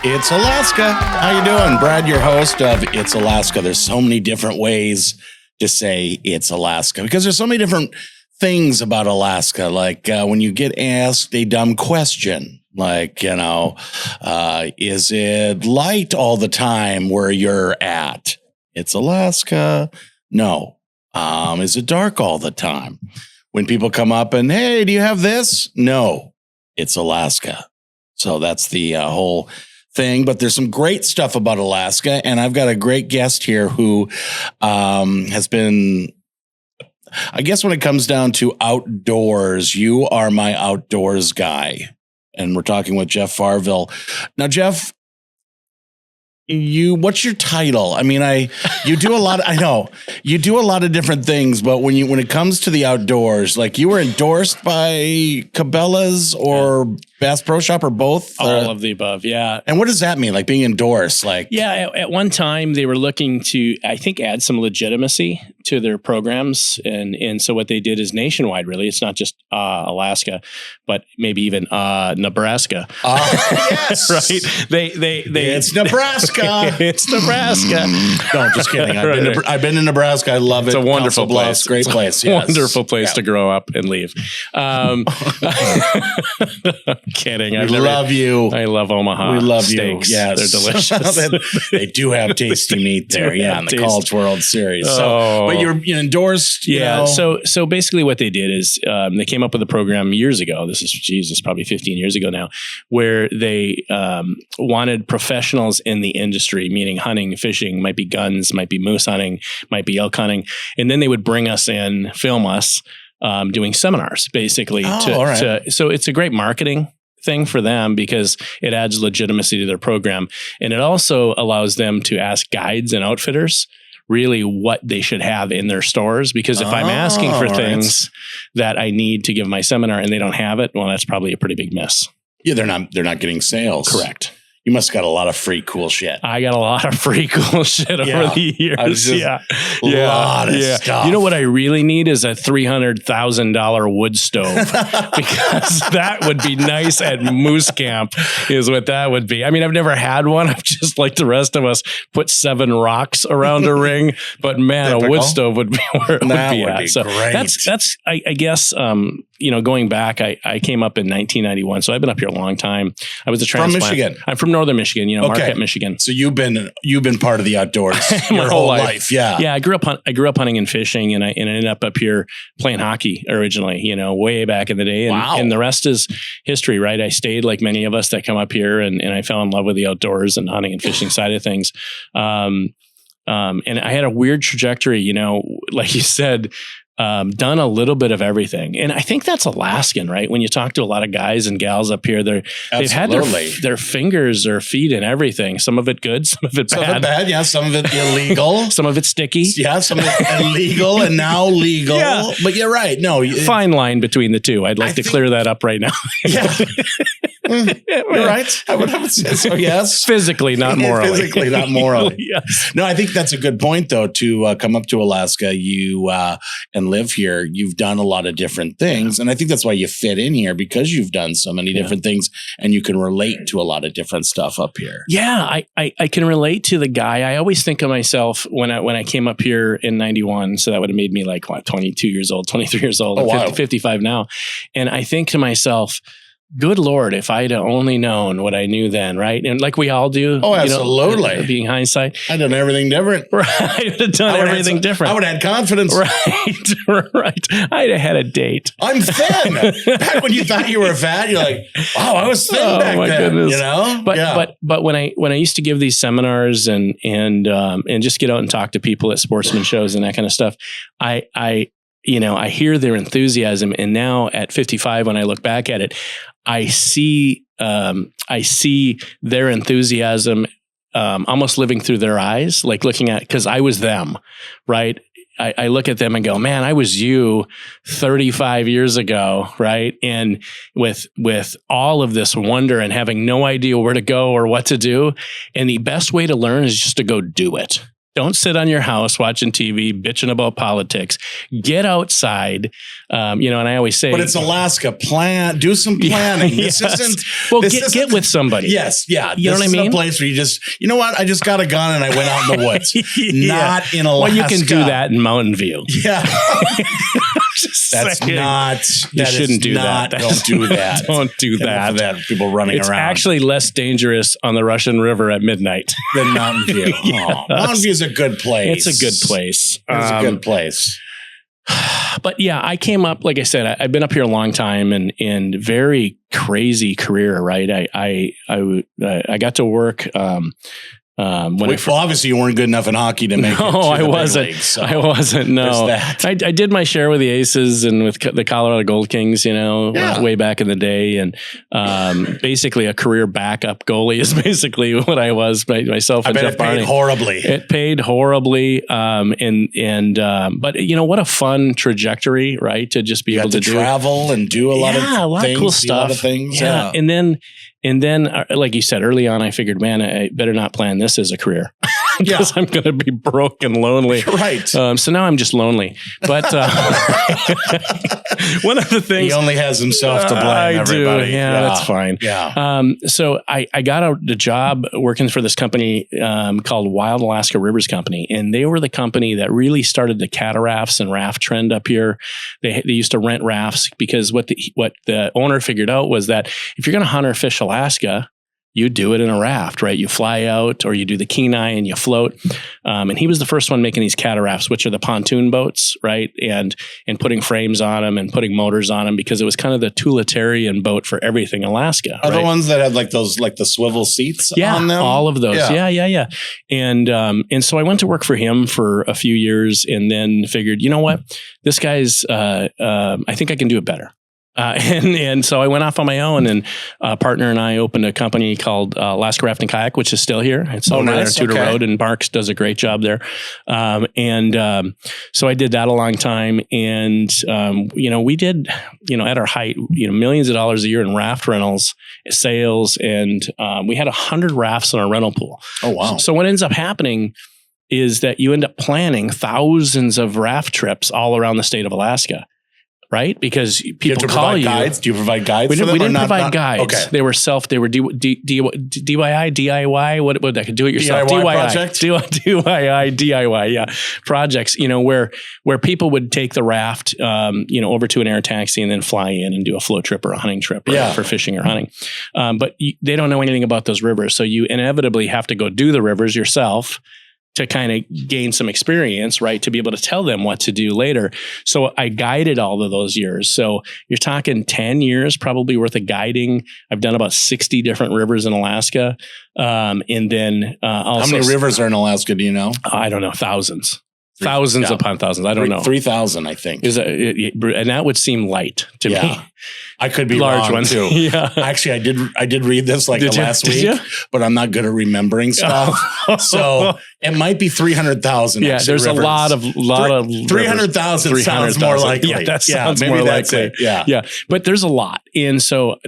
It's Alaska. How you doing? Brad, your host of It's Alaska. There's so many different ways to say it's Alaska because there's so many different things about Alaska. Like when you get asked a dumb question, like, is it light all the time where you're at? It's Alaska. No. Is it dark all the time? When people come up and, hey, do you have this? No, it's Alaska. So that's the whole thing. But there's some great stuff about Alaska. And I've got a great guest here who has been, I guess when it comes down to outdoors, you are my outdoors guy. And we're talking with Jeff Varvil. Now, Jeff, what's your title? I mean, you do a lot. I know you do a lot of different things, but when it comes to the outdoors, like you were endorsed by Cabela's or Bass Pro Shop or both? All of the above. Yeah. And what does that mean? Like being endorsed? Like, yeah, at one time they were looking to, I think, add some legitimacy to their programs. And so what they did is nationwide, really. It's not just Alaska, but maybe even Nebraska. Yes. Right. It's Nebraska. It's Nebraska. No, just kidding. I've been in Nebraska. I love it. It's a wonderful place. Great place. Yes. Wonderful place to grow up and leave. Kidding. I love you. I love Omaha. We love steaks. You. Yes. They're delicious. They do have tasty meat there. Yeah. In the College World Series. So, but you're endorsed. Yeah. So basically what they did is they came up with a program years ago. This is probably 15 years ago now, where they wanted professionals in the industry, meaning hunting, fishing, might be guns, might be moose hunting, might be elk hunting. And then they would bring us in, film us doing seminars, basically. So it's a great marketing thing for them because it adds legitimacy to their program. And it also allows them to ask guides and outfitters really what they should have in their stores. Because if I'm asking for things that I need to give my seminar and they don't have it, well, that's probably a pretty big miss. Yeah, they're not getting sales. Correct. You must have got a lot of free cool shit. I got a lot of free cool shit over the years. A lot of stuff. You know what I really need is a $300,000 wood stove because that would be nice at Moose Camp is what that would be. I mean, I've never had one. I've just like the rest of us put 7 rocks around a ring, but man, Typical. A wood stove would be where it would be at. Be so great. That's I guess, going back, I came up in 1991. So I've been up here a long time. I was a transplant. From Michigan. I'm from Northern Michigan, Marquette, Michigan. So you've been part of the outdoors your whole life. Yeah. Yeah. I grew up hunting and fishing and I ended up here playing hockey originally, way back in the day. And, and the rest is history, right? I stayed like many of us that come up here and I fell in love with the outdoors and hunting and fishing side of things. And I had a weird trajectory, like you said, done a little bit of everything. And I think that's Alaskan, right? When you talk to a lot of guys and gals up here, they've had their fingers or feet in everything. Some of it good, some of it bad. Some of it bad, yeah. Some of it illegal. Some of it sticky. Yeah, some of it illegal and now legal. Yeah. But you're right. No. Fine line between the two. I'd like to clear that up right now. Yeah. You're right. I would say so, yes. Physically, not morally. Physically, not morally. Yes. No, I think that's a good point, though, to come up to Alaska, and live here. You've done a lot of different things. And I think that's why you fit in here because you've done so many different things and you can relate to a lot of different stuff up here. Yeah, I can relate to the guy. I always think of myself when I came up here in 91. So that would have made me like, 22 years old, 23 years old, 55 now. And I think to myself, good Lord, if I'd only known what I knew then, right? And like we all do. Oh, absolutely. Being hindsight. I'd done everything different. Right. I'd have done everything different. I would have had confidence. Right. I'd have had a date. I'm thin. Back when you thought you were fat, you're like, wow, I was thin back then. Goodness. But when I used to give these seminars and just get out and talk to people at sportsman shows and that kind of stuff, I hear their enthusiasm. And now at 55, when I look back at it, I see their enthusiasm almost living through their eyes, like looking at, because I was them, right? I look at them and go, man, I was you 35 years ago, right? And with all of this wonder and having no idea where to go or what to do. And the best way to learn is just to go do it. Don't sit on your house watching TV, bitching about politics. Get outside. And I always say, but it's Alaska. Do some planning. Yes. This isn't. Well, this get with somebody. Yes, yeah. You know what I mean? A place where you just, you know what? I just got a gun and I went out in the woods. Not in Alaska. Well, you can do that in Mountain View. Yeah. That's saying. not. You shouldn't do that. Don't do that. Don't do that. People running it's around. It's actually less dangerous on the Russian River at midnight than Mountain View. Yes. Mountain View is a good place. It's a good place. It's a good place. But yeah, I came up, like I said, I've been up here a long time and very crazy career, right? I got to work. Obviously you weren't good enough in hockey to make it. No, I wasn't. League, so I wasn't. No, I did my share with the Aces and with the Colorado Gold Kings, way back in the day. And basically a career backup goalie is basically what I was. Myself and Jeff Varvil. It paid horribly. But what a fun trajectory, right? To just be able to travel and do a lot of things, cool stuff. A lot of things. Yeah. And then, like you said, early on, I figured, man, I better not plan this as a career because I'm going to be broke and lonely. Right. So now I'm just lonely. But one of the things... He only has himself to blame, everybody. Yeah, that's fine. Yeah. So I got a job working for this company called Wild Alaska Rivers Company. And they were the company that really started the catarafts and raft trend up here. They used to rent rafts because what the owner figured out was that if you're going to hunt or fish Alaska, you do it in a raft, right? You fly out or you do the Kenai and you float. And he was the first one making these catarafts, which are the pontoon boats, right? And putting frames on them and putting motors on them because it was kind of the utilitarian boat for everything Alaska. Are the ones that had the swivel seats on them? All of those. Yeah. And so I went to work for him for a few years and then figured, you know what? This guy's, I think I can do it better. And so I went off on my own, and a partner and I opened a company called Alaska Raft and Kayak, which is still here. It's over there on Tudor Road, and Marks does a great job there. So I did that a long time, and we did, at our height, millions of dollars a year in raft rentals, sales, and we had 100 rafts in our rental pool. Oh wow! So what ends up happening is that you end up planning thousands of raft trips all around the state of Alaska. Right? Because people call you. Guides? Do you provide guides? We didn't provide guides. Okay. They were DIY, what that could do it yourself. DIY project? DIY, yeah. Projects, where people would take the raft, over to an air taxi and then fly in and do a float trip or a hunting trip for fishing or hunting. But they don't know anything about those rivers. So you inevitably have to go do the rivers yourself to kind of gain some experience, right? To be able to tell them what to do later. So I guided all of those years. So you're talking 10 years probably worth of guiding. I've done about 60 different rivers in Alaska. And then also... How many rivers are in Alaska, do you know? I don't know. Thousands. Thousands upon thousands. I don't know. 3,000, I think. And that would seem light to me. I could be large wrong ones too. Yeah. Actually, I did read this last week, but I'm not good at remembering stuff. So it might be 300,000. Yeah, there's rivers. a lot of 300,000 sounds more likely. Yeah, that sounds more likely. Yeah, but there's a lot, and so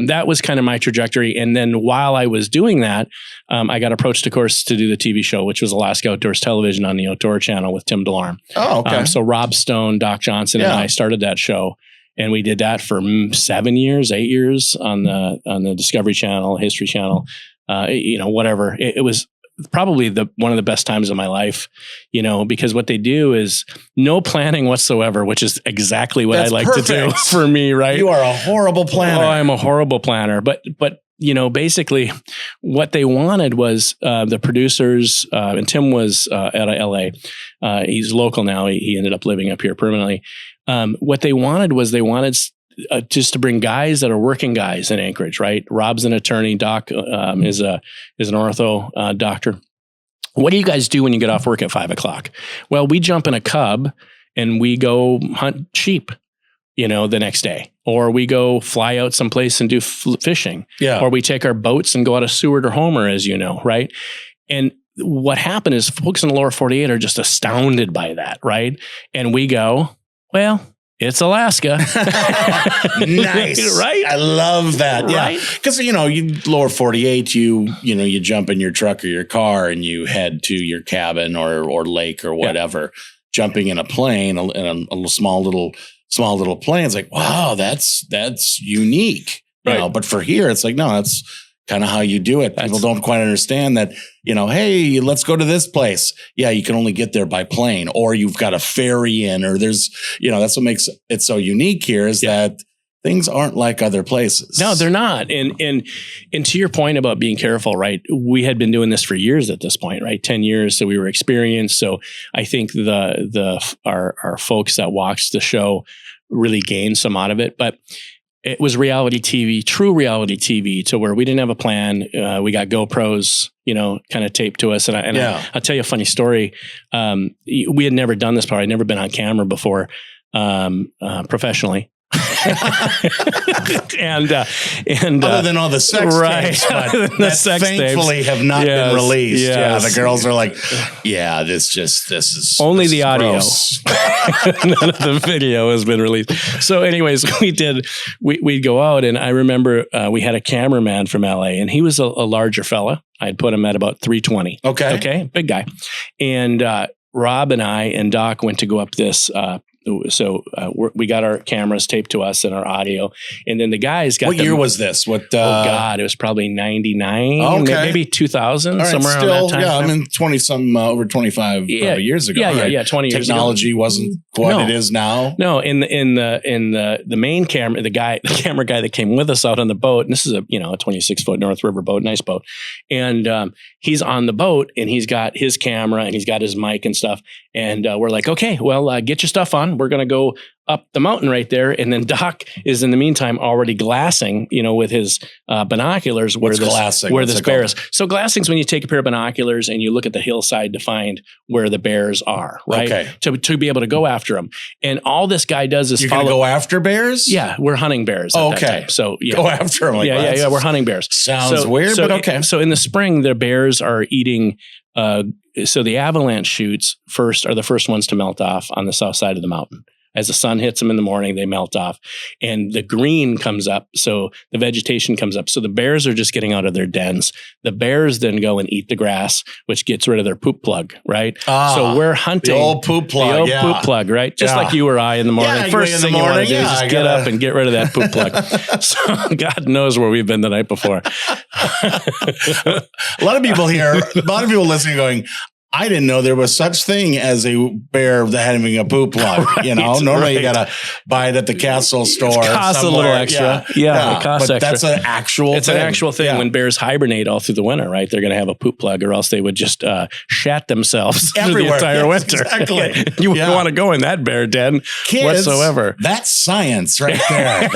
that was kind of my trajectory. And then while I was doing that, I got approached, of course, to do the TV show, which was Alaska Outdoors Television on the Outdoor Channel with Tim DeLorme. Oh, okay. So Rob Stone, Doc Johnson, and I started that show. And we did that for 8 years on the Discovery Channel, History Channel, whatever. It was probably one of the best times of my life, because what they do is no planning whatsoever, which is exactly what I like to do for me, right? You are a horrible planner. Oh, I'm a horrible planner. But basically what they wanted was the producers, and Tim was out of LA. He's local now. He ended up living up here permanently. What they wanted was just to bring guys that are working guys in Anchorage, right? Rob's an attorney. Doc is an ortho doctor. What do you guys do when you get off work at 5:00? Well, we jump in a Cub and we go hunt sheep, the next day, or we go fly out someplace and do fishing, or we take our boats and go out of Seward or Homer, as you know, right? And what happened is folks in the lower 48 are just astounded by that, right? And we go, well, it's Alaska. Nice. Right? I love that. Right? Yeah. Because, you lower 48, you jump in your truck or your car and you head to your cabin or lake or whatever. Jumping in a plane, in a small little plane, it's like, wow, that's unique. Right. But for here, it's like, no, that's kind of how you do it. People don't quite understand that, hey, let's go to this place. Yeah, you can only get there by plane, or you've got a ferry in, or there's, that's what makes it so unique here is that things aren't like other places. No, they're not. And to your point about being careful, right? We had been doing this for years at this point, right? 10 years. So we were experienced. So I think our folks that watched the show really gained some out of it. But it was reality TV, true reality TV, to where we didn't have a plan. We got GoPros, kind of taped to us. And I'll tell you a funny story. We had never done this part. I'd never been on camera before, professionally. and other than all the sex tapes, but that sex thankfully tapes have not been released. Yes. Yeah, the girls are like, yeah, this is only this the is audio. None of the video has been released. So, anyways, we'd go out, and I remember we had a cameraman from LA, and he was a larger fella. I'd put him at about 320. Okay, big guy, and Rob and I and Doc went to go up this. So we got our cameras taped to us and our audio, and then the guys got. What year was this? Oh God, it was probably 99, maybe 2000, somewhere around that time. Yeah, I mean 20 over 25 years ago. Yeah, 20 years ago. Technology wasn't what it is now. No, in the main camera, the camera guy that came with us out on the boat, and this is a 26-foot North River boat, nice boat, and he's on the boat and he's got his camera and he's got his mic and stuff, and we're like, okay, well, get your stuff on. We're going to go up the mountain right there. And then Doc is in the meantime already glassing, with his binoculars where this bear is. So glassing's when you take a pair of binoculars and you look at the hillside to find where the bears are, right? Okay. To be able to go after them. And all this guy does is You're going to go after bears? Yeah, we're hunting bears. At that time. So go after them. Yeah, we're hunting bears. Sounds weird, but okay. So in the spring, the bears are eating. So the avalanche shoots are the first ones to melt off on the south side of the mountain. As the sun hits them in the morning, they melt off, and the green comes up. So the vegetation comes up. So the bears are just getting out of their dens. The bears then go and eat the grass, which gets rid of their poop plug, right? So we're hunting the old poop plug, poop plug, right? Just like you or I in the morning. Yeah, First thing you want to do is just get up and get rid of that poop plug. So God knows where we've been the night before. A lot of people listening going, I didn't know there was such thing as a bear that having a poop plug. Right, normally you got to buy it at the Castle store. It costs a little extra. Yeah, it costs extra. That's an actual It's an actual thing. When bears hibernate all through the winter, right? They're going to have a poop plug, or else they would just shat themselves through the entire winter. Exactly. You wouldn't want to go in that bear den whatsoever. That's science right there.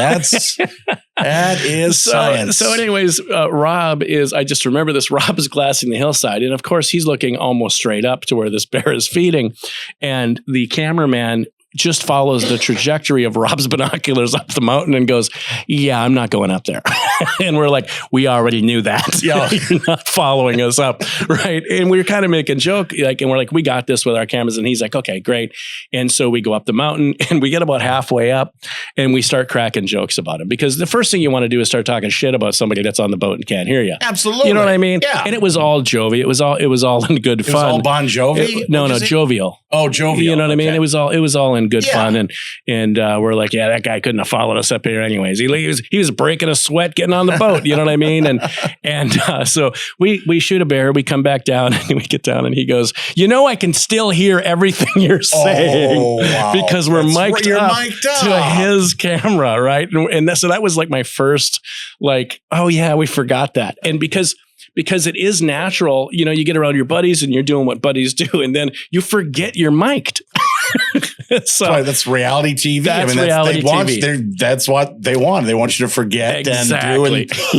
That is science. So anyways, I just remember this, Rob is glassing the hillside. And of course, he's looking almost straight up to where this bear is feeding. And the cameraman just follows the trajectory of Rob's binoculars up the mountain and goes, yeah, I'm not going up there. And we're like, we already knew that. Yeah. You're not following us up. Right. And we were kind of making a joke, and we're like, we got this with our cameras. And he's like, okay, great. And so we go up the mountain and we get about halfway up and we start cracking jokes about him, because the first thing you want to do is start talking shit about somebody that's on the boat and can't hear you. Absolutely. You know what I mean? Yeah. And it was all jovial. It was all in good fun. It was all Bon Jovi? No, jovial. Oh, jovial. You know what I mean? Okay. It was all in good fun. And we're like, yeah, that guy couldn't have followed us up here anyways. He was breaking a sweat getting on the boat. You know what I mean? And so we shoot a bear. We come back down and we get down and he goes, I can still hear everything you're saying. Oh, wow. Because we're mic'd up to his camera, right? So that was like my first, like, oh yeah, we forgot that. And because it is natural, you get around your buddies and you're doing what buddies do, and then you forget you're mic'd. So that's reality TV. That's reality TV. That's what they want. They want you to forget and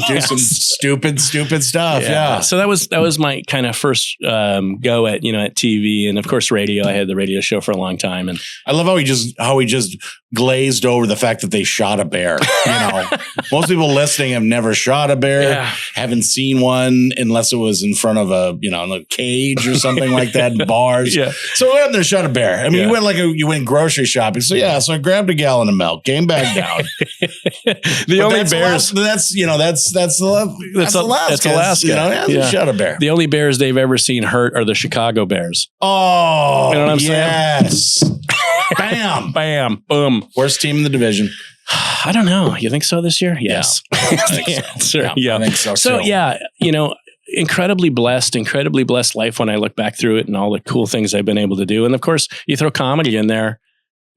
do some stupid stuff. Yeah. So that was my kind of first go at TV, and of course radio. I had the radio show for a long time, and I love how he just glazed over the fact that they shot a bear. Most people listening have never shot a bear, haven't seen one unless it was in front of a cage or something like that in bars. Yeah. So they shot a bear. I mean, you went went grocery shopping. So I grabbed a gallon of milk, came back down. The only bears. That's Alaska. Alaska. Shut a bear. The only bears they've ever seen hurt are the Chicago Bears. Oh, you know what I'm saying? Yes. Bam. Bam. Boom. Worst team in the division. I don't know. You think so this year? Yes. Yeah. I think so. Yeah. I think so. So yeah, incredibly blessed life when I look back through it and all the cool things I've been able to do. And of course, you throw comedy in there,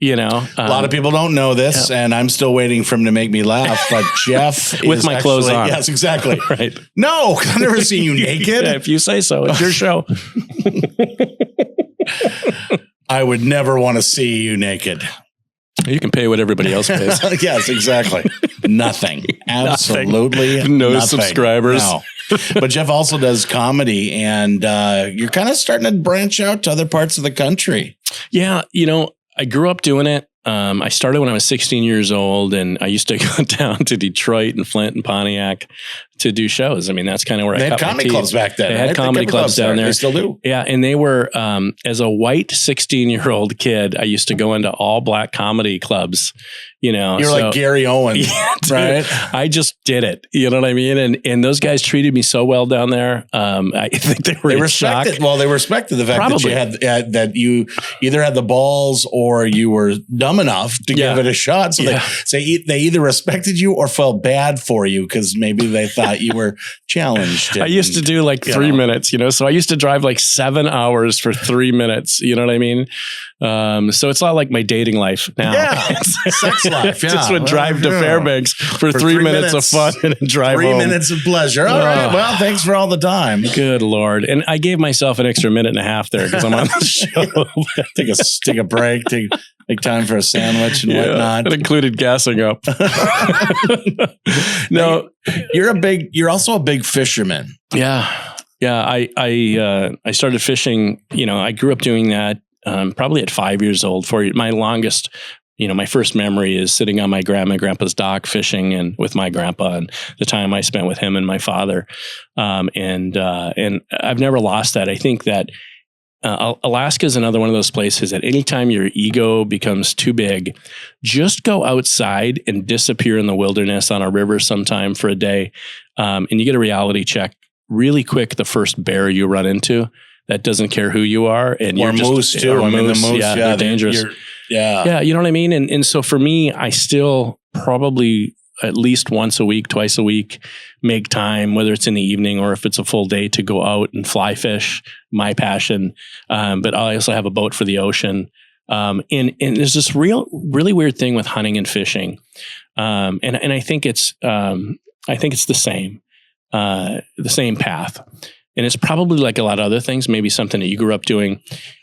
a lot of people don't know this, and I'm still waiting for him to make me laugh. But Jeff with my clothes on. Yes, exactly. Right. No, I've never seen you naked. Yeah, if you say so, it's your show. I would never want to see you naked. You can pay what everybody else pays. Yes, exactly. Nothing. Absolutely no nothing. Subscribers. No. But Jeff also does comedy, and you're kind of starting to branch out to other parts of the country. Yeah. I grew up doing it. I started when I was 16 years old, and I used to go down to Detroit and Flint and Pontiac to do shows. I mean, that's kind of where I cut my teeth. They had comedy clubs back then. They had comedy clubs down there. They still do. Yeah, and they were, as a white 16-year-old kid, I used to go into all black comedy clubs. You're like Gary Owen, right? I just did it. You know what I mean? And those guys treated me so well down there. I think they were in shock. Well, they respected the fact that you had that you either had the balls or you were dumb enough to give it a shot. So they either respected you or felt bad for you because maybe they thought you were challenged. I used to do like 3 minutes, so I used to drive like 7 hours for 3 minutes. You know what I mean? So it's not like my dating life now. Yeah, sex life. Yeah. Just would drive to Fairbanks for 3 minutes of fun and then drive 3 home. minutes of pleasure. All right. Well, thanks for all the time. Good Lord. And I gave myself an extra minute and a half there because I'm on the show. take a break, take time for a sandwich and whatnot. It included gassing up. No, you're also a big fisherman. Yeah. Yeah. I started fishing, I grew up doing that. Probably at 5 years old. My longest, my first memory is sitting on my grandma and grandpa's dock fishing and with my grandpa and the time I spent with him and my father. And I've never lost that. I think that Alaska is another one of those places that anytime your ego becomes too big, just go outside and disappear in the wilderness on a river sometime for a day. And you get a reality check really quick. The first bear you run into that doesn't care who you are, and or you're moose just, too. Or moose, they're dangerous. Yeah, you know what I mean. And so for me, I still probably at least once a week, twice a week, make time, whether it's in the evening or if it's a full day, to go out and fly fish. My passion, but I also have a boat for the ocean. And there's this really weird thing with hunting and fishing, and I think it's the same path. And it's probably like a lot of other things, maybe something that you grew up doing,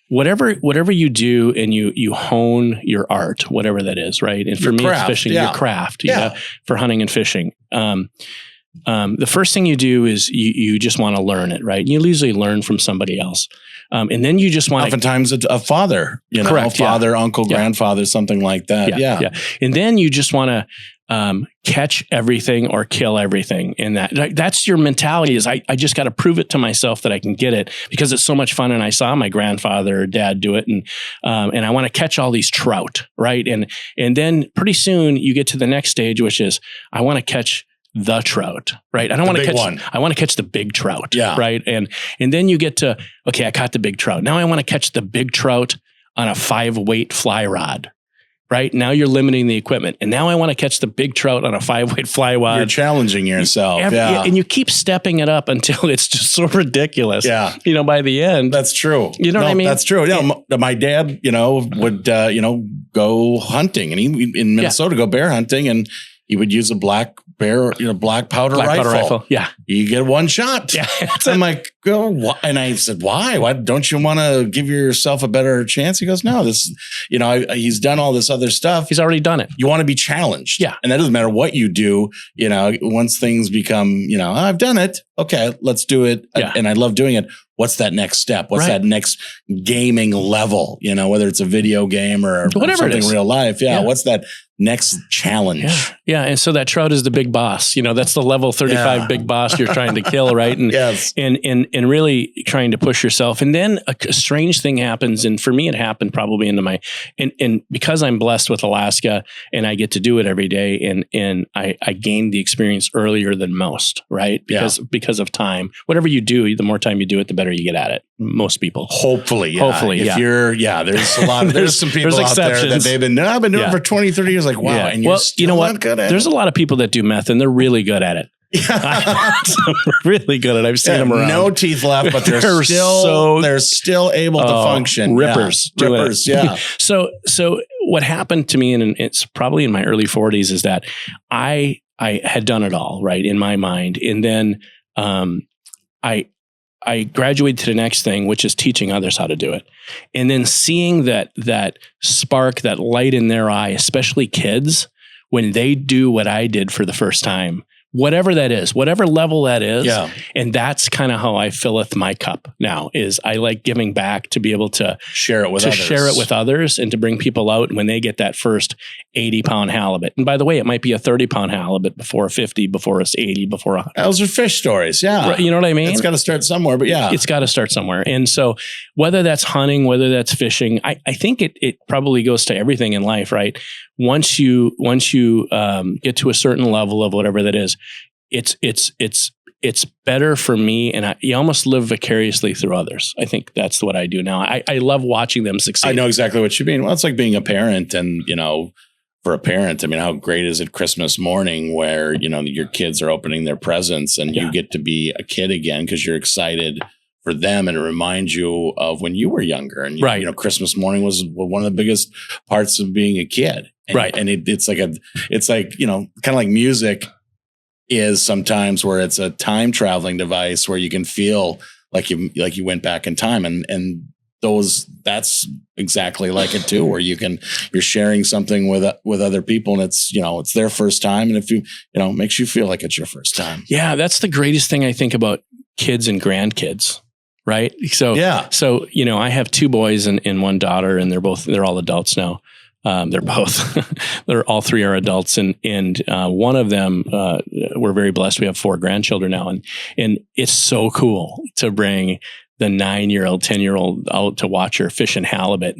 whatever you do, and you hone your art, whatever that is, right? And for me, it's fishing, your craft, for hunting and fishing. The first thing you do is you just want to learn it, right? You usually learn from somebody else. And then you just want oftentimes a father, correct, father, uncle, grandfather, something like that. Yeah. And then you just want to catch everything or kill everything. And that's your mentality is I just got to prove it to myself that I can get it because it's so much fun. And I saw my grandfather or dad do it. And I want to catch all these trout. Right. And then pretty soon you get to the next stage, which is I want to catch the trout, right? I don't want to catch one. I want to catch the big trout. Yeah. Right. And then you get to, okay, I caught the big trout. Now I want to catch the big trout on a 5-weight fly rod. Right now you're limiting the equipment, and now I want to catch the big trout on a 5-weight fly rod. You're challenging yourself, and you keep stepping it up until it's just so ridiculous. Yeah, by the end, that's true. You know what I mean? That's true. My dad, would go hunting, and he in Minnesota go bear hunting, and he would use a black bear, black powder rifle. Yeah, you get one shot. Yeah, I'm like, go. And I said, why? Why don't you want to give yourself a better chance? He goes, no, this, he's done all this other stuff. He's already done it. You want to be challenged. Yeah, and that doesn't matter what you do. Once things become, I've done it. Okay, let's do it. Yeah. And I love doing it. What's that next step? What's that next gaming level? Whether it's a video game or whatever something it is. Real life. Yeah. What's that next challenge? Yeah. And so that trout is the big boss. That's the level 35 big boss you're trying to kill, right? And yes. And and really trying to push yourself. And then a strange thing happens. And for me, it happened probably into my, and because I'm blessed with Alaska and I get to do it every day, and I gained the experience earlier than most, right? Because of time. Whatever you do, the more time you do it, the better you get at it. Most people. Hopefully. If you're, there's a lot of, there's some people out there that they've been, I've been doing it for 20, 30 years. Like, wow. And you're still not good at it. There's a lot of people that do meth and they're really good at it. Really good at it. I've seen them around. No teeth left, but they're still able to function. Rippers. Yeah. So what happened to me, and it's probably in my early 40s, is that I had done it all, right, in my mind. And then I graduated to the next thing, which is teaching others how to do it. And then seeing that spark, that light in their eye, especially kids, when they do what I did for the first time, whatever that is, whatever level that is. Yeah. And that's kind of how I filleth my cup now, is I like giving back to be able to share it with others and to bring people out when they get that first 80-pound halibut. And by the way, it might be a 30-pound halibut before a 50, before it's 80, before 100. Those are fish stories. Yeah. Right, you know what I mean? It's got to start somewhere, but yeah. It's got to start somewhere. And so whether that's hunting, whether that's fishing, I think it probably goes to everything in life, right? Once you get to a certain level of whatever that is, it's better for me, and you almost live vicariously through others. I think that's what I do now. I love watching them succeed. I know exactly what you mean. Well, it's like being a parent, and for a parent, I mean, how great is it Christmas morning where your kids are opening their presents and you get to be a kid again because you're excited for them, and it reminds you of when you were younger. And Christmas morning was one of the biggest parts of being a kid. And, right. And it's like kind of like music is sometimes, where it's a time traveling device where you can feel like you went back in time, and that's exactly like it too, where you're sharing something with other people, and it's their first time, and if makes you feel like it's your first time. Yeah, that's the greatest thing I think about kids and grandkids. Right. So I have 2 boys and 1 daughter, and they're all adults now. They're all 3 are adults, and one of them, we're very blessed. We have 4 grandchildren now, and it's so cool to bring the 9-year-old, 10-year-old out to watch her fish and halibut,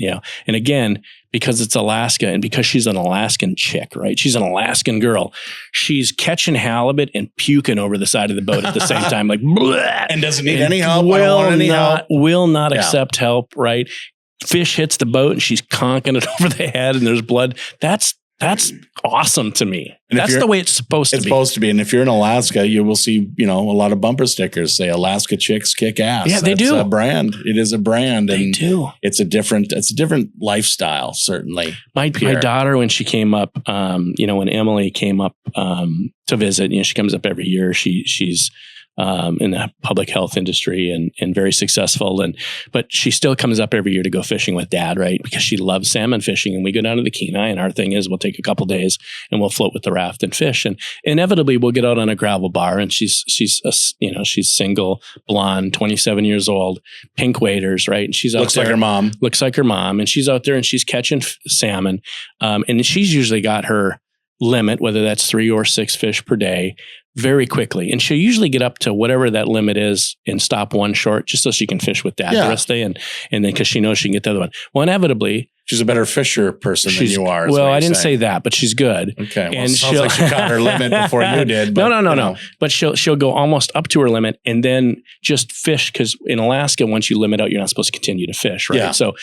And again, because it's Alaska, and because she's an Alaskan chick, right? She's an Alaskan girl. She's catching halibut and puking over the side of the boat at the same time, like, bleh, and doesn't need any help. Will not accept help, right? Fish hits the boat and she's conking it over the head, and there's blood. That's awesome to me. And that's the way it's supposed to be. It's supposed to be. And if you're in Alaska, you will see, a lot of bumper stickers say Alaska chicks kick ass. Yeah, they do. It's a brand. It is a brand. They do. It's a different lifestyle, certainly. My daughter, when she came up, when Emily came up to visit, she comes up every year. She's in the public health industry and very successful. But she still comes up every year to go fishing with Dad, right? Because she loves salmon fishing. And we go down to the Kenai, and our thing is we'll take a couple days and we'll float with the raft and fish. And inevitably we'll get out on a gravel bar, and she's single, blonde, 27 years old, pink waders, right? And she's out Looks like her mom. Looks like her mom. And she's out there and she's catching salmon. And she's usually got her limit, whether that's 3 or 6 fish per day, very quickly. And she'll usually get up to whatever that limit is and stop one short just so she can fish with Dad the rest of the day. And then because she knows she can get the other one. Well, inevitably, she's a better fisher person than you are. Well, I didn't say that, but she's good. Okay. Well, and sounds like she caught her limit before you did. But, no. But she'll go almost up to her limit and then just fish, because in Alaska, once you limit out, you're not supposed to continue to fish, right? Yeah. So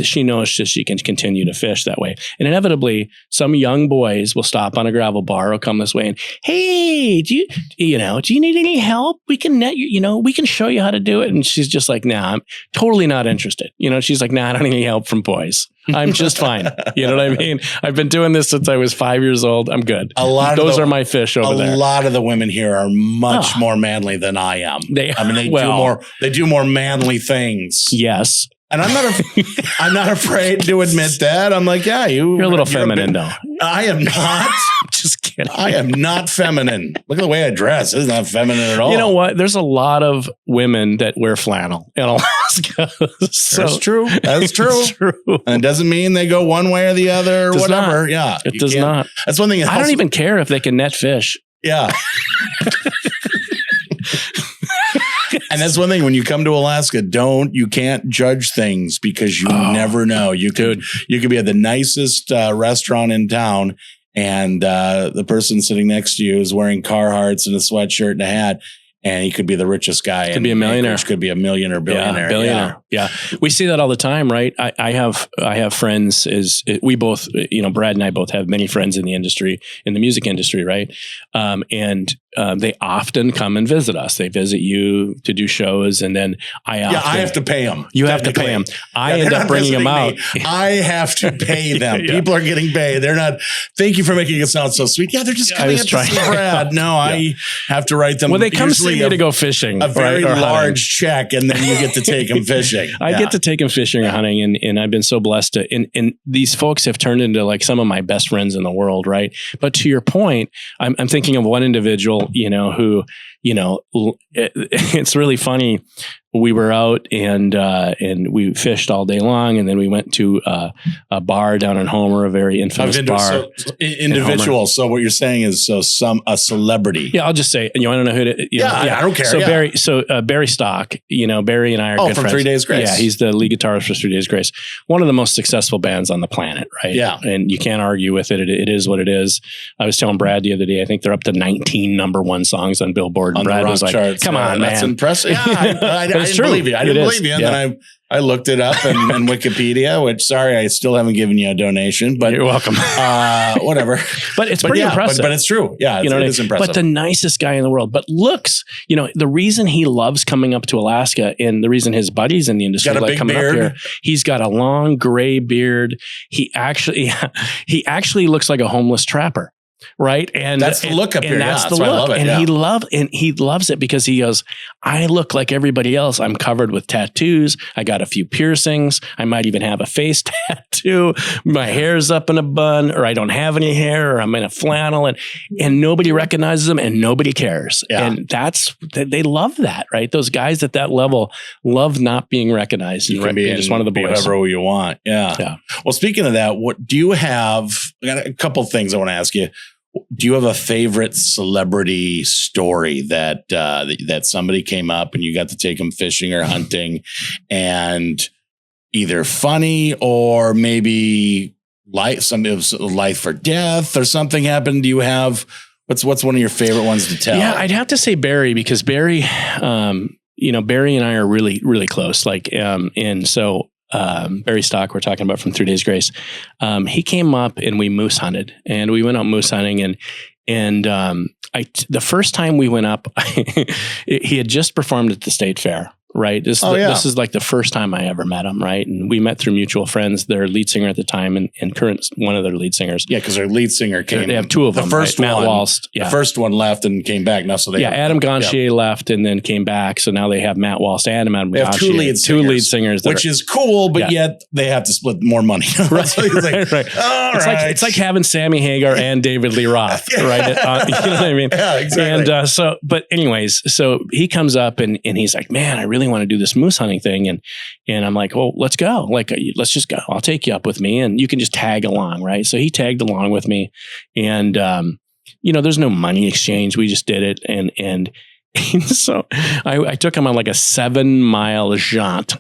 she knows she can continue to fish that way. And inevitably, some young boys will stop on a gravel bar or come this way and, hey, do you need any help? We can net you, we can show you how to do it. And she's just like, nah, I'm totally not interested. She's like, nah, I don't need any help from boys. I'm just fine. You know what I mean? I've been doing this since I was 5 years old. I'm good. Those are my fish over there. A lot of the women here are much more manly than I am. They do more manly things. Yes. And I'm not afraid to admit that. I'm like, yeah, you're a little feminine, though. I am not. Just kidding. I am not feminine. Look at the way I dress. It's not feminine at all. You know what? There's a lot of women that wear flannel in Alaska. That's true. That's true. It's true. And it doesn't mean they go one way or the other or whatever. Not. Yeah. It does not. That's one thing. I don't even care if they can net fish. Yeah. And that's one thing when you come to Alaska, you can't judge things because you never know. You could be at the nicest restaurant in town, and the person sitting next to you is wearing Carhartts and a sweatshirt and a hat. And he could be the richest guy. Could be a millionaire. Could be a millionaire, billionaire. Yeah, billionaire. Yeah. We see that all the time, right? I have friends. We both, Brad and I both have many friends in the industry, in the music industry, right? And they often come and visit us. They visit you to do shows, and then I have to pay them. You have to pay them. I end up bringing them out. I have to pay them. People are getting paid. They're not. Thank you for making it sound so sweet. Yeah, they're just coming up to see Brad. No, I have to write them. Well, they come see me to go fishing. A very large check, and then you get to take them fishing. I get to take them fishing or hunting, and I've been so blessed to. And these folks have turned into like some of my best friends in the world, right? But to your point, I'm thinking of one individual, who, it's really funny. We were out and we fished all day long, and then we went to a bar down in Homer, a very infamous bar. Individual. So what you're saying is a celebrity. Yeah, I'll just say, I don't know who to. I don't care. So Barry Stock, Barry and I are good from friends. 3 Days Grace. Yeah, he's the lead guitarist for 3 Days Grace. One of the most successful bands on the planet, right? Yeah, and you can't argue with it. It is what it is. I was telling Brad the other day, I think they're up to 19 #1 songs on Billboard. And Brad was like, charts. "Come on, man, that's impressive." Yeah, I didn't believe you. I didn't believe you. And then I looked it up in Wikipedia, which, sorry, I still haven't given you a donation, but you're welcome. Whatever. But it's pretty impressive. But it's true. Yeah, it is impressive. But the nicest guy in the world. But looks, the reason he loves coming up to Alaska, and the reason his buddies in the industry like coming up here, he's got a long gray beard. He actually looks like a homeless trapper. Right. And that's the look up here. That's the look. I love it. And he loves it because he goes, I look like everybody else. I'm covered with tattoos. I got a few piercings. I might even have a face tattoo. My hair's up in a bun, or I don't have any hair, or I'm in a flannel, and nobody recognizes them and nobody cares. Yeah. And they love that, right? Those guys at that level love not being recognized. You can be just one of the boys. Whoever you want. Yeah. Well, speaking of that, what do you have? I got a couple of things I want to ask you. Do you have a favorite celebrity story that somebody came up and you got to take them fishing or hunting, and either funny or maybe life or death or something happened? Do you have what's one of your favorite ones to tell? Yeah, I'd have to say Barry, because Barry, Barry and I are really, really close. And so. Barry Stock, we're talking about from 3 Days Grace. He came up and we moose hunted, and we went out moose hunting, and the first time we went up, he had just performed at the state fair. Right. This is like the first time I ever met him. Right. And we met through mutual friends, their lead singer at the time and current one of their lead singers. Yeah. Because their lead singer came. They have two of them. The first one, Matt Walst. Yeah. The first one left and came back. Now, so they have, Adam Gonchier left and then came back. So now they have Matt Walst and Adam Gonchier. They have two lead singers, which is cool, but yet they have to split more money. Right. It's like having Sammy Hagar and David Lee Roth. Right. You know what I mean? Yeah, exactly. And but anyways, so he comes up and he's like, man, I really want to do this moose hunting thing. And I'm like, well, let's go. Let's just go. I'll take you up with me and you can just tag along. Right. So he tagged along with me, and, there's no money exchange. We just did it. And so I took him on like a 7-mile jaunt,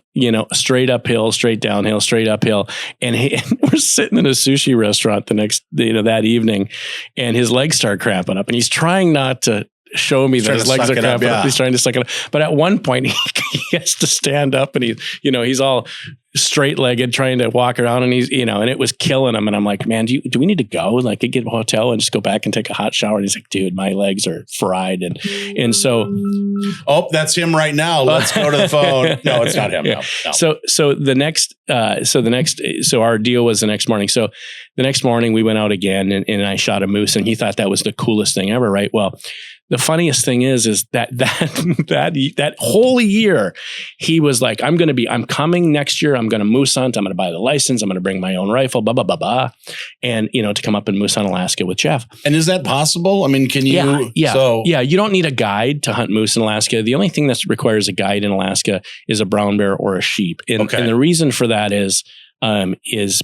straight uphill, straight downhill, straight uphill. And we're sitting in a sushi restaurant the next, that evening, and his legs start cramping up, and he's trying not to show me that his legs are cramping up. He's trying to suck it up. But at one point he has to stand up, and he's all straight legged trying to walk around, and he's, and it was killing him. And I'm like, man, do we need to go? Like, get a hotel and just go back and take a hot shower? And he's like, dude, my legs are fried. And so, oh, that's him right now. Let's go to the phone. No, it's not him. Yeah. No. So our deal was the next morning. So the next morning we went out again, and I shot a moose, and he thought that was the coolest thing ever. Right. Well, the funniest thing is that whole year he was like, I'm coming next year. I'm going to moose hunt. I'm going to buy the license. I'm going to bring my own rifle, blah, blah, blah, blah. And, to come up and moose hunt Alaska with Jeff. And is that possible? I mean, can you? Yeah. You don't need a guide to hunt moose in Alaska. The only thing that requires a guide in Alaska is a brown bear or a sheep. And the reason for that is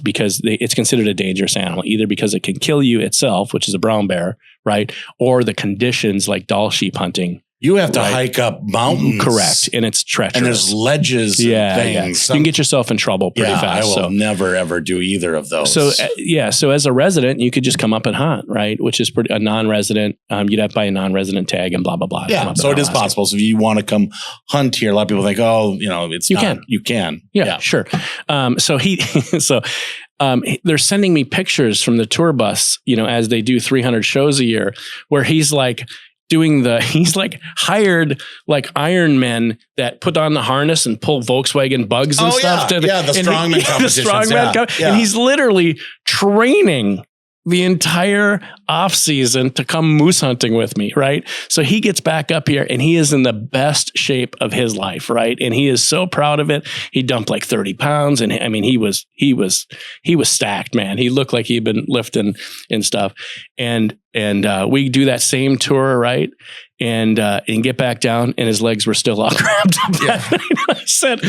because it's considered a dangerous animal, either because it can kill you itself, which is a brown bear, right? Or the conditions like Dall sheep hunting You have to hike up mountains. Correct. And it's treacherous. And there's ledges and things. You can get yourself in trouble pretty fast. I will never, ever do either of those. So, so as a resident, you could just come up and hunt, right? Which is a non-resident. You'd have to buy a non-resident tag and blah, blah, blah. Yeah, so it is possible. So if you want to come hunt here, a lot of people think, it's You can. Yeah, sure. They're sending me pictures from the tour bus, as they do 300 shows a year, where he's like, he's like hired like Iron Men that put on the harness and pull Volkswagen bugs and stuff. The strongman competitions. And he's literally training the entire off season to come moose hunting with me. Right. So he gets back up here and he is in the best shape of his life. Right. And he is so proud of it. He dumped like 30 pounds. And I mean, he was stacked, man. He looked like he'd been lifting and stuff. And we do that same tour. Right. And get back down and his legs were still all cramped up. Yeah. I said,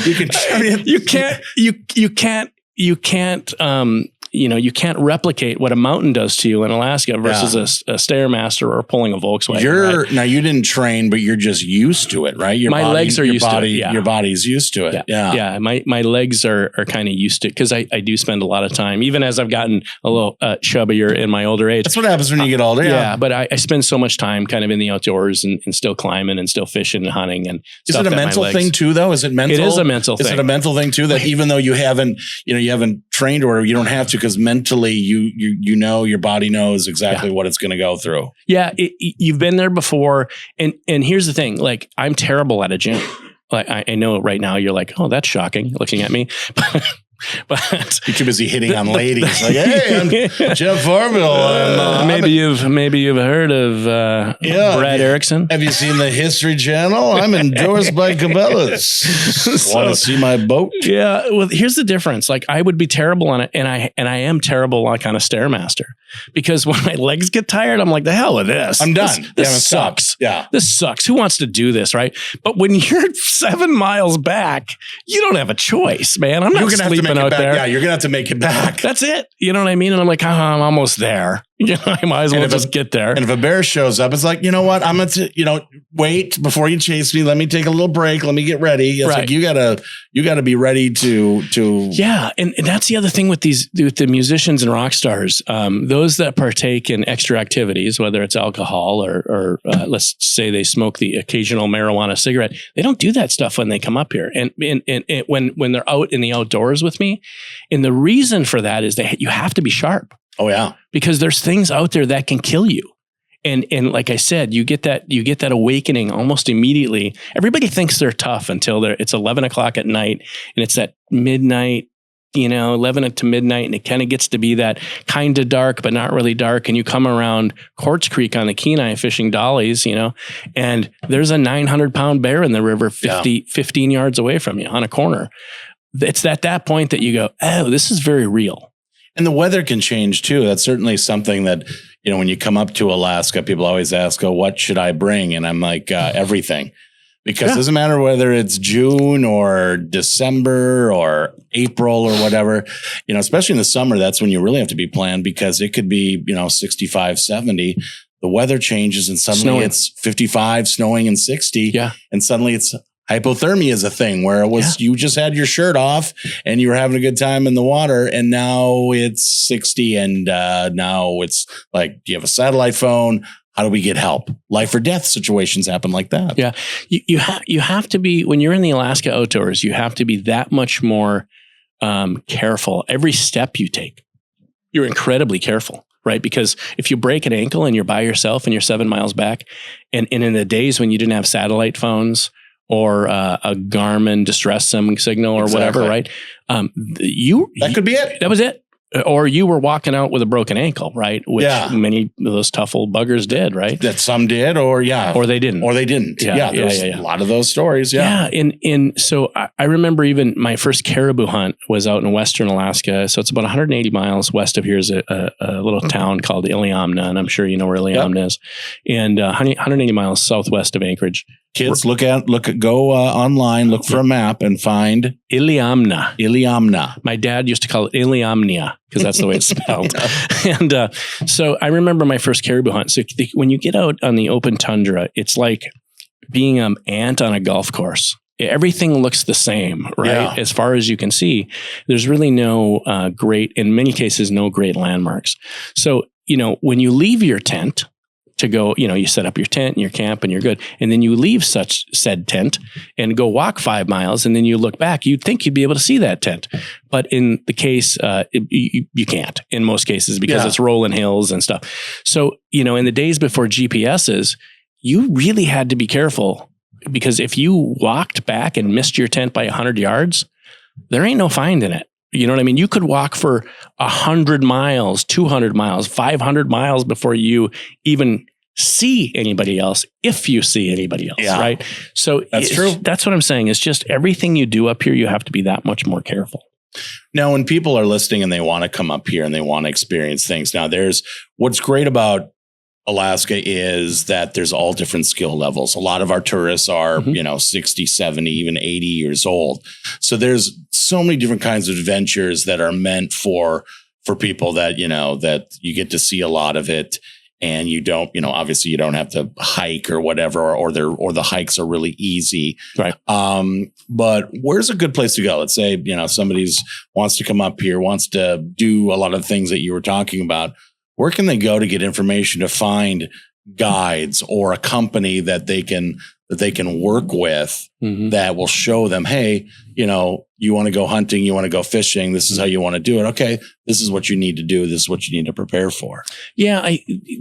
you can't replicate what a mountain does to you in Alaska versus a Stairmaster or pulling a Volkswagen. Now you didn't train, but you're just used to it, right? My legs are used to it. Yeah. Your body's used to it. Yeah. My legs are kind of used to it because I do spend a lot of time, even as I've gotten a little chubbier in my older age. That's what happens when you get older. Yeah. But I spend so much time kind of in the outdoors and still climbing and still fishing and hunting and Is it a mental thing too, though? Is it mental? It is a mental thing. Is it a mental thing too, that even though you haven't trained or you don't have to, because mentally you know your body knows exactly what it's going to go through. Yeah, you've been there before, and here's the thing: like I'm terrible at a gym. Like I know right now you're like, oh, that's shocking, looking at me. But you're too busy hitting on ladies. Like, hey, I'm Jeff Varvil. Maybe you've heard of Brad Erickson. Have you seen the History Channel? I'm endorsed by Cabela's. Want to see my boat? Yeah. Well, here's the difference. Like, I would be terrible on it, and I am terrible on kind of Stairmaster, because when my legs get tired, I'm like, the hell with this. I'm done. This sucks. Yeah. This sucks. Who wants to do this, right? But when you're 7 miles back, you don't have a choice, man. I'm not sleeping out there. Yeah, you're gonna have to make it back. That's it. You know what I mean? And I'm like, I'm almost there. I might as well just get there. And if a bear shows up, it's like, you know what? I'm going to, wait before you chase me. Let me take a little break. Let me get ready. It's like, you gotta be ready to. Yeah. And that's the other thing with the musicians and rock stars, those that partake in extra activities, whether it's alcohol or let's say they smoke the occasional marijuana cigarette, they don't do that stuff when they come up here. And when they're out in the outdoors with me. And the reason for that is that you have to be sharp. Oh yeah. Because there's things out there that can kill you. And like I said, you get that awakening almost immediately. Everybody thinks they're tough until it's 11 o'clock at night and it's that midnight, 11 to midnight. And it kind of gets to be that kind of dark, but not really dark. And you come around Quartz Creek on the Kenai fishing dollies, and there's a 900-pound bear in the river 15 yards away from you on a corner. It's at that point that you go, oh, this is very real. And the weather can change too. That's certainly something that, when you come up to Alaska, people always ask, oh, what should I bring? And I'm like, everything. Because it doesn't matter whether it's June or December or April or whatever, especially in the summer, that's when you really have to be planned, because it could be, 65, 70. The weather changes and suddenly it's 55, snowing, and 60. Yeah. And suddenly it's hypothermia is a thing where it was you just had your shirt off and you were having a good time in the water, and now it's 60 and now it's like, do you have a satellite phone? How do we get help? Life or death situations happen like that. Yeah. You have to be, when you're in the Alaska outdoors, you have to be that much more careful. Every step you take, you're incredibly careful. Right. Because if you break an ankle and you're by yourself and you're 7 miles back, and in the days when you didn't have satellite phones or a Garmin distress signal or whatever, right? That could be it. That was it. Or you were walking out with a broken ankle, right? Which many of those tough old buggers did, right? That some did, or they didn't. A lot of those stories. Yeah. And so I remember even my first caribou hunt was out in western Alaska. So it's about 180 miles west of here is a little town called Iliamna, and I'm sure you know where Iliamna is. And 180 miles southwest of Anchorage. Kids, go online, look for a map and find Iliamna. Iliamna. My dad used to call it Iliamnia because that's the way it's spelled. And so I remember my first caribou hunt. So when you get out on the open tundra, it's like being an ant on a golf course. Everything looks the same, right? Yeah. As far as you can see, there's really no great, in many cases, no great landmarks. So, when you leave your tent to go, you set up your tent and your camp and you're good. And then you leave said tent and go walk 5 miles. And then you look back, you'd think you'd be able to see that tent. But in the case, you can't in most cases because it's rolling hills and stuff. So, in the days before GPSs, you really had to be careful. Because if you walked back and missed your tent by 100 yards, there ain't no find in it. You know what I mean? You could walk for 100 miles, 200 miles, 500 miles before you even see anybody else, if you see anybody else, right? So that's true. That's what I'm saying. It's just everything you do up here, you have to be that much more careful. Now, when people are listening and they want to come up here and they want to experience things, now there's what's great about Alaska is that there's all different skill levels. A lot of our tourists are, 60, 70, even 80 years old. So there's so many different kinds of adventures that are meant for people that, that you get to see a lot of it. And you don't, obviously you don't have to hike or whatever, or the hikes are really easy. Right. But where's a good place to go? Let's say, somebody's wants to come up here, wants to do a lot of things that you were talking about. Where can they go to get information to find guides or a company that they can work with that will show them, hey, you want to go hunting, you want to go fishing, this is how you want to do it. Okay, this is what you need to do. This is what you need to prepare for. Yeah,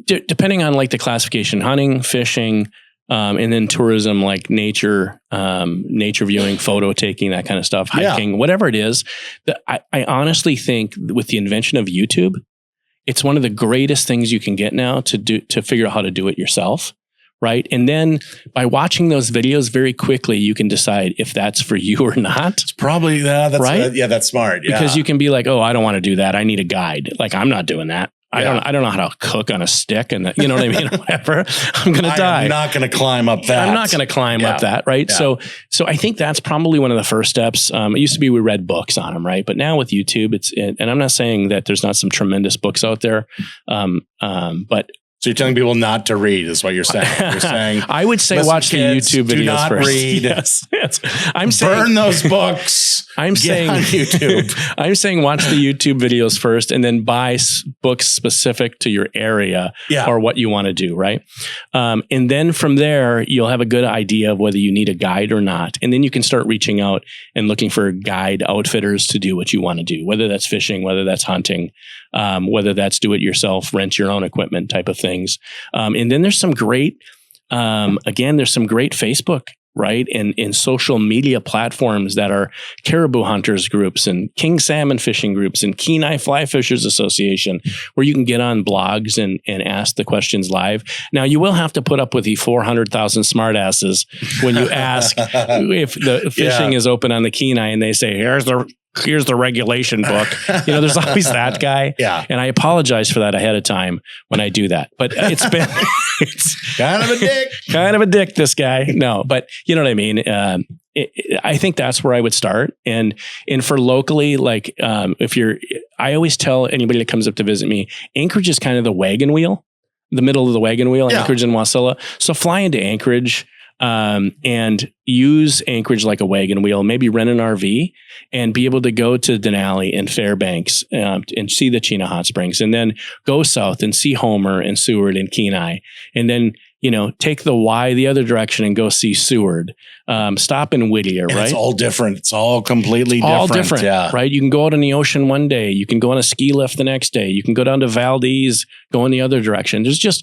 depending on like the classification, hunting, fishing, and then tourism like nature viewing, photo taking, that kind of stuff, hiking, whatever it is. I honestly think with the invention of YouTube, it's one of the greatest things you can get now to figure out how to do it yourself, right? And then by watching those videos very quickly, you can decide if that's for you or not. It's probably that's right. That's smart. Yeah. Because you can be like, oh, I don't want to do that. I need a guide. Like I'm not doing that. I don't know how to cook on a stick, and you know what I mean, or whatever. I'm going to die. I'm not going to climb up that. I'm not going to climb up that, right? Yeah. So I think that's probably one of the first steps. It used to be we read books on them, right? But now with YouTube, and I'm not saying that there's not some tremendous books out there, but. So you're telling people not to read is what you're saying. You're saying I would say watch kids, the YouTube videos do not first. Read. Yes. I'm burn those books. I'm saying on YouTube. I'm saying watch the YouTube videos first, and then buy books specific to your area or what you want to do, right? And then from there, you'll have a good idea of whether you need a guide or not, and then you can start reaching out and looking for guide outfitters to do what you want to do, whether that's fishing, whether that's hunting, whether that's do it yourself, rent your own equipment type of things. And then there's some great, there's some great Facebook, right? And social media platforms that are caribou hunters groups and king salmon fishing groups and Kenai Fly Fishers Association, where you can get on blogs and ask the questions live. Now, you will have to put up with the 400,000 smartasses when you ask if the fishing is open on the Kenai and they say, here's the regulation book. There's always that guy. Yeah. And I apologize for that ahead of time when I do that. But it's kind of a dick, this guy. No, but you know what I mean? I think that's where I would start. And for locally, like I always tell anybody that comes up to visit me, Anchorage is kind of the wagon wheel, the middle of the wagon wheel, Anchorage and Wasilla. So fly into Anchorage, and use Anchorage like a wagon wheel, maybe rent an RV and be able to go to Denali and Fairbanks and see the Chena Hot Springs, and then go south and see Homer and Seward and Kenai, and then take the Y the other direction and go see Seward. Stop in Whittier, right? It's all different. It's all completely different. All different, right? You can go out on the ocean one day. You can go on a ski lift the next day. You can go down to Valdez, go in the other direction. There's just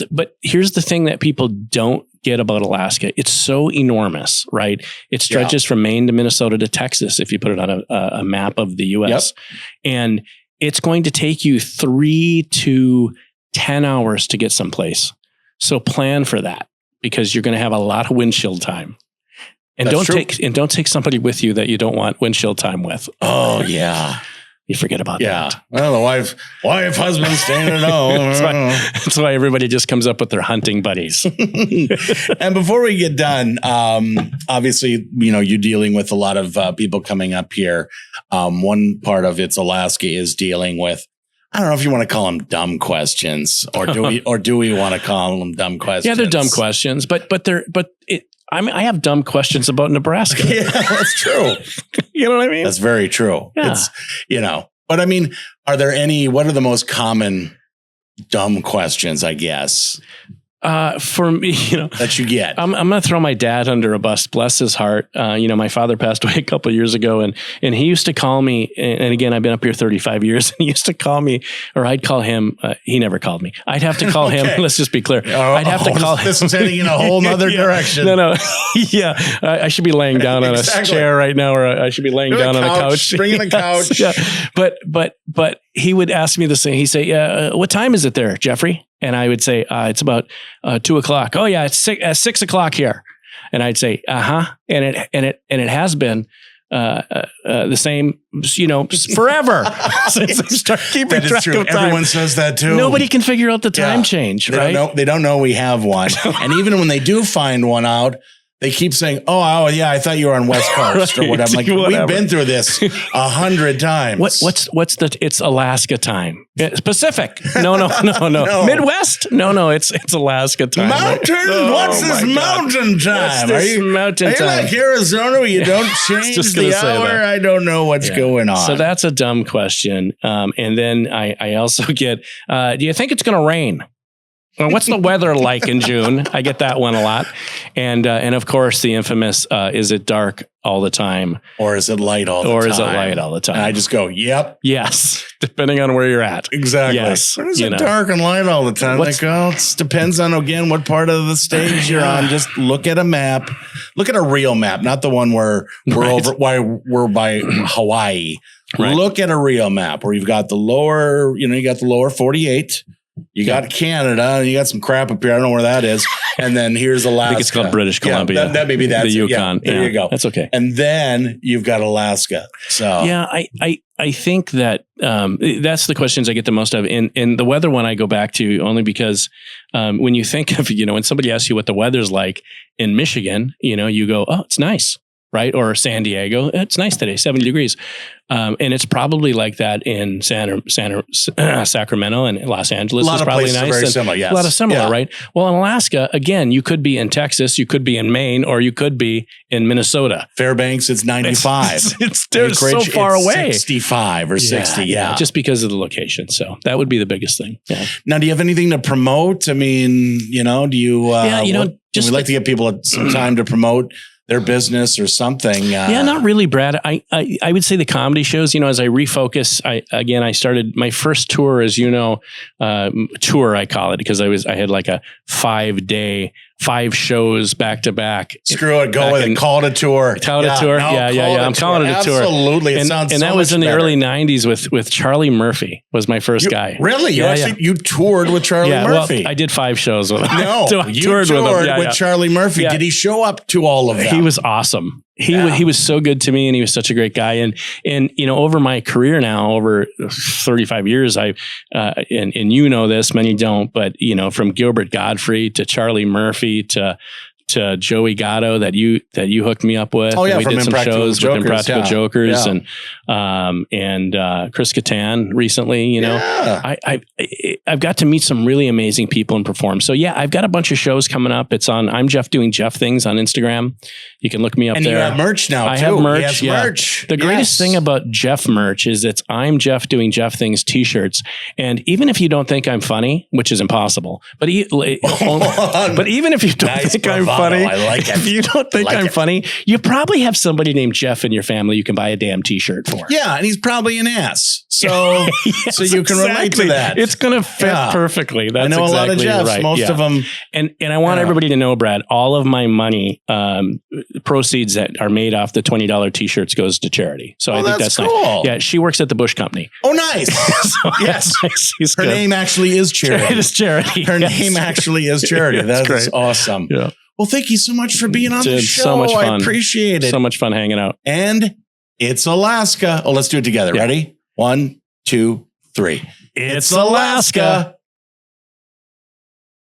but here's the thing that people don't get about Alaska. It's so enormous, right? It stretches from Maine to Minnesota to Texas if you put it on a map of the U.S. And it's going to take you 3 to 10 hours to get someplace. So plan for that, because you're going to have a lot of windshield time. And don't take somebody with you that you don't want windshield time with. Oh yeah. You forget about that. Well, the wife, husband staying at home. That's why everybody just comes up with their hunting buddies. And before we get done, obviously, you're dealing with a lot of people coming up here. One part of It's Alaska is dealing with I don't know if you want to call them dumb questions, or do we want to call them dumb questions? Yeah, they're dumb questions, I have dumb questions about Nebraska. Yeah, that's true. You know what I mean? That's very true. Yeah. It's, but I mean, what are the most common dumb questions, I guess? For me, that you get. I'm going to throw my dad under a bus. Bless his heart. My father passed away a couple of years ago, and he used to call me. And again, I've been up here 35 years. And he used to call me, or I'd call him. He never called me. I'd have to call him. Let's just be clear. I'd have to call him. This is heading in a whole nother direction. No. Yeah, I should be laying down on a chair right now, or I should be laying down on a couch. Bring in a couch. Yeah. But he would ask me the same. He'd say, "What time is it there, Jeffrey?" And I would say, it's about 2:00. Oh yeah, it's 6 o'clock here. And I'd say, and it has been the same, forever since I started keeping track of time. Everyone says that too. Nobody can figure out the time change, right? They don't know we have one. And even when they do find one out, they keep saying, oh, yeah, I thought you were on West Coast or whatever. I'm like, we've been through this 100 times. It's Alaska time. Pacific. No. Midwest? No, it's Alaska time. Mountain? Right? What's this mountain time? Are you like Arizona where you don't change the hour? I don't know what's going on. So that's a dumb question. And then I also get, do you think it's going to rain? Well, what's the weather like in June? I get that one a lot. And of course, the infamous, is it dark all the time? Or is it light all the time? Or is it light all the time? And I just go, yep. Yes. Depending on where you're at. Exactly. Yes. Or is it dark and light all the time? It depends on, again, what part of the stage you're on. Just look at a map. Look at a real map, not the one where we're by Hawaii. Right. Look at a real map where you've got the lower, you got the lower 48. You got Canada, and you got some crap up here. I don't know where that is. And then here's Alaska. I think it's called British Columbia. That maybe that's the Yukon. Yeah, there you go. That's okay. And then you've got Alaska. So yeah, I think that that's the questions I get the most of. In the weather one, I go back to only because when you think of when somebody asks you what the weather's like in Michigan, you go, oh, it's nice. Right? Or San Diego. It's nice today, 70 degrees. And it's probably like that in Sacramento and Los Angeles. A lot of probably places nice. Are very similar, yes. A lot of similar, right? Well, in Alaska, again, you could be in Texas, you could be in Maine, or you could be in Minnesota. Fairbanks, it's 95. They're so far away. 65 or 60, yeah. Just because of the location. So that would be the biggest thing. Yeah. Now, do you have anything to promote? I mean, do you... we like to give people some time to promote their business or something. Yeah, not really, Brad. I would say the comedy shows, as I refocus, I started my first tour, as tour, I call it, because I had like a 5-day, 5 shows back to back. Screw it. Go with it. Call it a tour. Call it a tour. Yeah. I'm calling it a tour. Absolutely. It sounds and that was in the early 90s with Charlie Murphy was my first guy. Really? You toured with Charlie Murphy? Well, I did 5 shows with him. No, you toured with Charlie Murphy. Yeah. Did he show up to all of them? He was awesome. He was so good to me, and he was such a great guy. And over my career now, over 35 years, and this, many don't, but from Gilbert Gottfried to Charlie Murphy to Joey Gatto that you hooked me up with. Oh yeah, we did some shows with Impractical Jokers and Chris Kattan recently. I've got to meet some really amazing people and perform. So yeah, I've got a bunch of shows coming up. It's on I'm Jeff Doing Jeff Things on Instagram. You can look me up there. And you have merch now. I have merch. He has merch. The greatest thing about Jeff merch is it's I'm Jeff Doing Jeff Things t-shirts. And even if you don't think I'm funny, which is impossible, but even if you don't think I'm funny, I like it. If you don't think I'm funny, you probably have somebody named Jeff in your family you can buy a damn t-shirt for. Yeah, and he's probably an ass. So yes, so you can relate to that. It's going to fit perfectly. That's I know exactly a lot of Jeffs, right. most of them. And I want everybody to know, Brad, all of my money, proceeds that are made off the $20 t-shirts goes to charity. So I think that's cool. Nice. Yeah, she works at the Bush Company. Oh, nice. So yes. Nice. Her name actually is charity. It is charity. Her name actually is charity. That's awesome. Yeah. Well, thank you so much for being on the show. So much fun. I appreciate it. So much fun hanging out. And it's Alaska. Oh, let's do it together. Yeah. Ready? 1, 2, 3. It's Alaska.